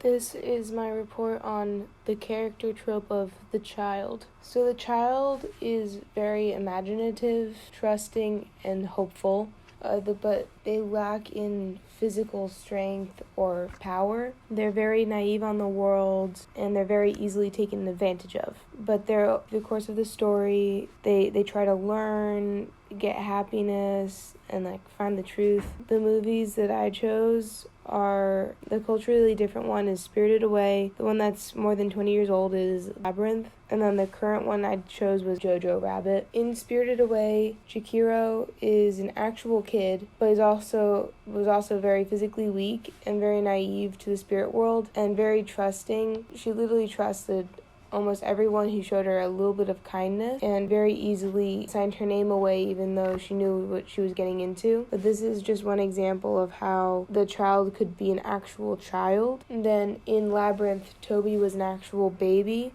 This is my report on the character trope of the child. So the child is very imaginative, trusting, and hopeful, but they lack in physical strength or power. They're very naive on the world, and they're very easily taken advantage of. But through the course of the story, they try to learn, get happiness, and find the truth. The movies that I chose are, the culturally different one is Spirited Away. The one that's more than 20 years old is Labyrinth. And then the current one I chose was Jojo Rabbit. In Spirited Away, Chihiro is an actual kid, but was also very physically weak and very naive to the spirit world and very trusting. She literally trusted almost everyone who showed her a little bit of kindness and very easily signed her name away even though she knew what she was getting into. But this is just one example of how the child could be an actual child. And then in Labyrinth, Toby was an actual baby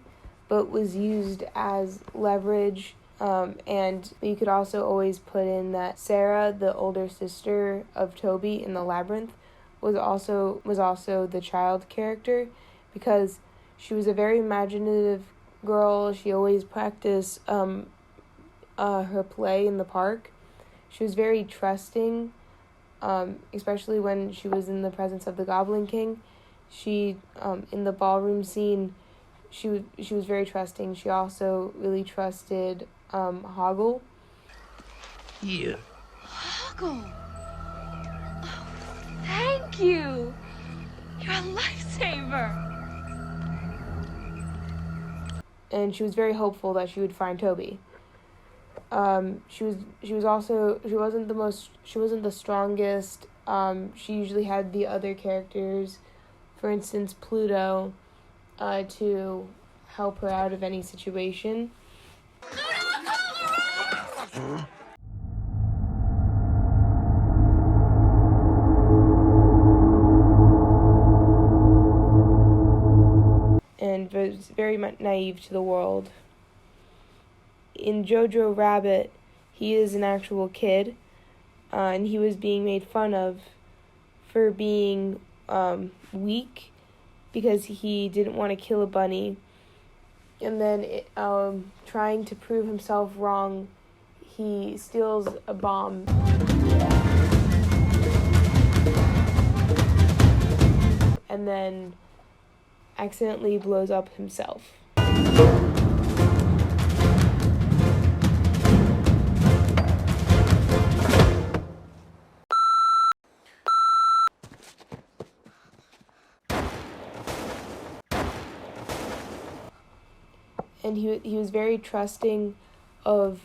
but was used as leverage. And you could also always put in that Sarah, the older sister of Toby in the Labyrinth, was also the child character because she was a very imaginative girl. She always practiced her play in the park. She was very trusting, especially when she was in the presence of the Goblin King. She, in the ballroom scene, she was very trusting. She also really trusted Hoggle. Here. Hoggle! Oh, thank you! You're a lifesaver! And she was very hopeful that she would find Toby. She wasn't the strongest. She usually had the other characters, for instance Pluto, to help her out of any situation. And was very naive to the world. In Jojo Rabbit, he is an actual kid, and he was being made fun of for being weak because he didn't want to kill a bunny. And then, trying to prove himself wrong, he steals a bomb. And then accidentally blows up himself. And he was very trusting of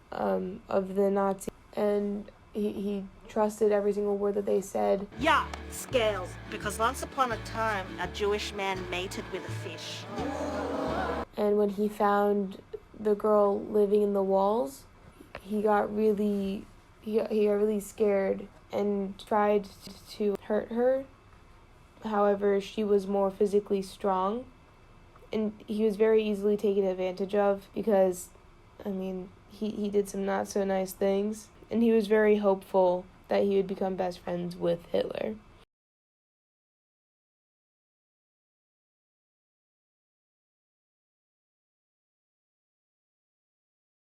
the Nazis, and he trusted every single word that they said. Yeah, scales, because once upon a time, a Jewish man mated with a fish. And when he found the girl living in the walls, he got really scared and tried to hurt her. However, she was more physically strong, and he was very easily taken advantage of because, he did some not so nice things, and he was very hopeful that he would become best friends with Hitler.